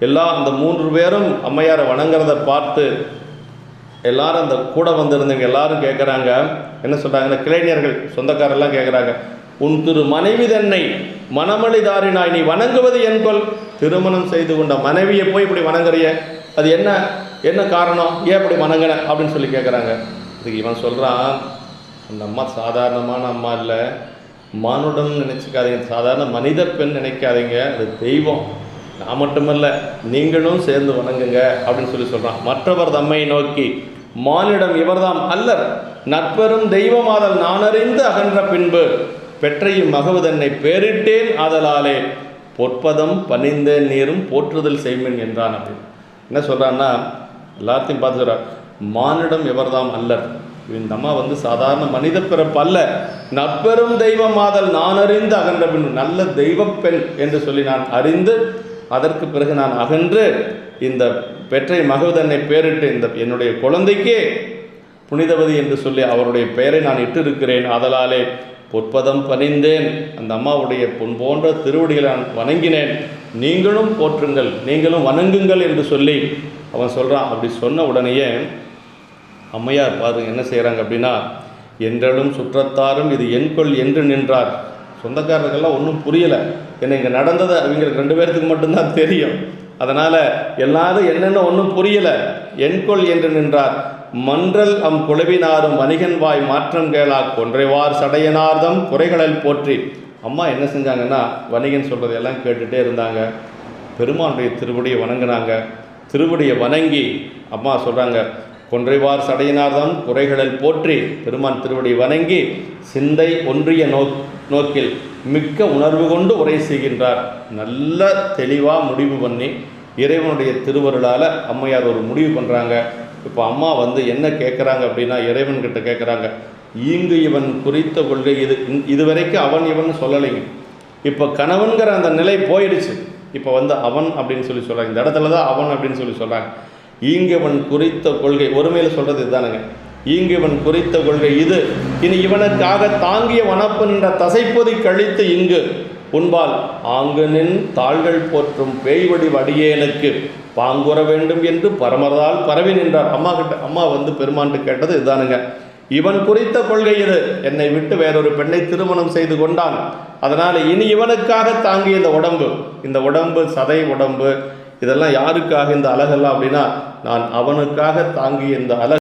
அந்த 3 பேரும் அம்மையாரை வணங்குறத பார்த்து எல்லாரும் அந்த கூட வந்திருந்தவங்க எல்லாரும் கேட்குறாங்க, என்ன சொல்கிறாங்கன்னா, கிளைஞர்கள் சொந்தக்காரெல்லாம் கேட்குறாங்க, உன் திரு மனைவி தன்னை மணமளிதாரினாய் நீ வணங்குவது என்கொள்? திருமணம் செய்து கொண்ட மனைவியை போய் இப்படி வணங்குறிய, அது என்ன காரணம், ஏன் இப்படி வணங்கின அப்படின்னு சொல்லி கேட்குறாங்க. இதுக்கு இவன் சொல்கிறான், அந்த அம்மா சாதாரணமான அம்மா இல்லை, மானுடன் நினச்சிக்காதீங்க, சாதாரண மனித பெண் நினைக்காதீங்க, அது தெய்வம். நான் மட்டுமல்ல நீங்களும் சேர்ந்து வணங்குங்க அப்படின்னு சொல்லி சொல்கிறான். மற்றவர் தம்மை நோக்கி மானிடம் இவர்தாம் அல்லர், நட்பெரும் தெய்வமாதல் நானறிந்து அகன்ற பின்பு பெற்றையும் மகவுதன்னை பேரிட்டேன் ஆதலாலே பொற்பதம் பணிந்தேன் நீரும் போற்றுதல் செய்மின் என்றான். அப்படின்னு என்ன சொல்கிறான்னா, எல்லாத்தையும் பார்த்து சொல்கிறார், மானிடம் இவர்தாம் அல்லர், இந்த அம்மா சாதாரண மனித பிறப்பு அல்ல, நட்பெரும் தெய்வமாதல் நான் அறிந்து அகன்ற பின்பு, நல்ல தெய்வப்பெண் என்று சொல்லி நான் அறிந்து அதற்கு பிறகு நான் அகன்று இந்த பெற்றை மகவுதன்னை பேரிட்டு இந்த என்னுடைய குழந்தைக்கே புனிதவதி என்று சொல்லி அவருடைய பெயரை நான் இட்டிருக்கிறேன். ஆதலாலே பொற்பதம் பணிந்தேன், அந்த அம்மாவுடைய பொன் போன்ற திருவடிகளை நான் வணங்கினேன், நீங்களும் போற்றுங்கள், நீங்களும் வணங்குங்கள் என்று சொல்லி அவன் சொல்கிறான். அப்படி சொன்ன உடனேயே அம்மையார் பாருங்க என்ன செய்கிறாங்க அப்படின்னா, என்றலும் சுற்றத்தாரும் இது என்கொள் என்று நின்றார். சொந்தக்காரர்கள்லாம் ஒன்றும் புரியலை, ஏன்னா இங்கே நடந்ததை அவங்களுக்கு 2 பேர்த்துக்கு மட்டும்தான் தெரியும். அதனால் எல்லாரும் என்னென்ன ஒன்றும் புரியலை. என்கொள் என்று நின்றார், மன்றல் குழவினாரும் வணிகன் வாய் மாற்றம் கேளா கொன்றைவார் சடையனார்தம் குறைகளில் போற்றி. அம்மா என்ன செஞ்சாங்கன்னா, வணிகன் சொல்கிறதையெல்லாம் கேட்டுகிட்டே இருந்தாங்க. பெருமானுடைய திருவடியை வணங்கினாங்க. திருவடியை வணங்கி அம்மா சொல்கிறாங்க, கொன்றைவார் சடையினார்தம் குறைகளில் போற்றி. பெருமான் திருவடியை வணங்கி சிந்தை ஒன்றிய நோக்கில் மிக்க உணர்வு கொண்டு உரை செய்கின்றார். நல்ல தெளிவாக முடிவு பண்ணி இறைவனுடைய திருவருளால் அம்மையார் ஒரு முடிவு பண்ணுறாங்க. இப்போ அம்மா என்ன கேட்குறாங்க அப்படின்னா, இறைவன்கிட்ட கேட்குறாங்க, ஈங்கு இவன் குறித்த கொள்கை இது வரைக்கும் அவன் இவன் சொல்லலைங்க. இப்போ கணவன்கிற அந்த நிலை போயிடுச்சு. இப்போ அவன் அப்படின்னு சொல்லி சொல்கிறாங்க. இந்த இடத்துல தான் அவன் அப்படின்னு சொல்லி சொல்கிறாங்க. ஈங்கவன் குறித்த கொள்கை, ஒருமையில் சொல்கிறது இதுதானுங்க. ஈங்கவன் குறித்த கொள்கை இது, இனி இவனுக்காக தாங்கிய வனப்பு நின்ற தசைப்பொதி கழித்து இங்கு உன்பால் ஆங்கனின் தாள்கள் போற்றும் பேய்வடி வடியேனுக்கு பாங்குற வேண்டும் என்று பரமரால் பரவி நின்றார். அம்மா பெருமான்ட்டு கேட்டது இதுதானுங்க. இவன் குறித்த கொள்கை இது, என்னை விட்டு வேறொரு பெண்ணை திருமணம் செய்து கொண்டான், அதனால் இனி இவனுக்காக தாங்கிய இந்த உடம்பு சதை உடம்பு இதெல்லாம் யாருக்காக இந்த அழகெல்லாம் அப்படின்னா, நான் அவனுக்காக தாங்கிய இந்த அழகு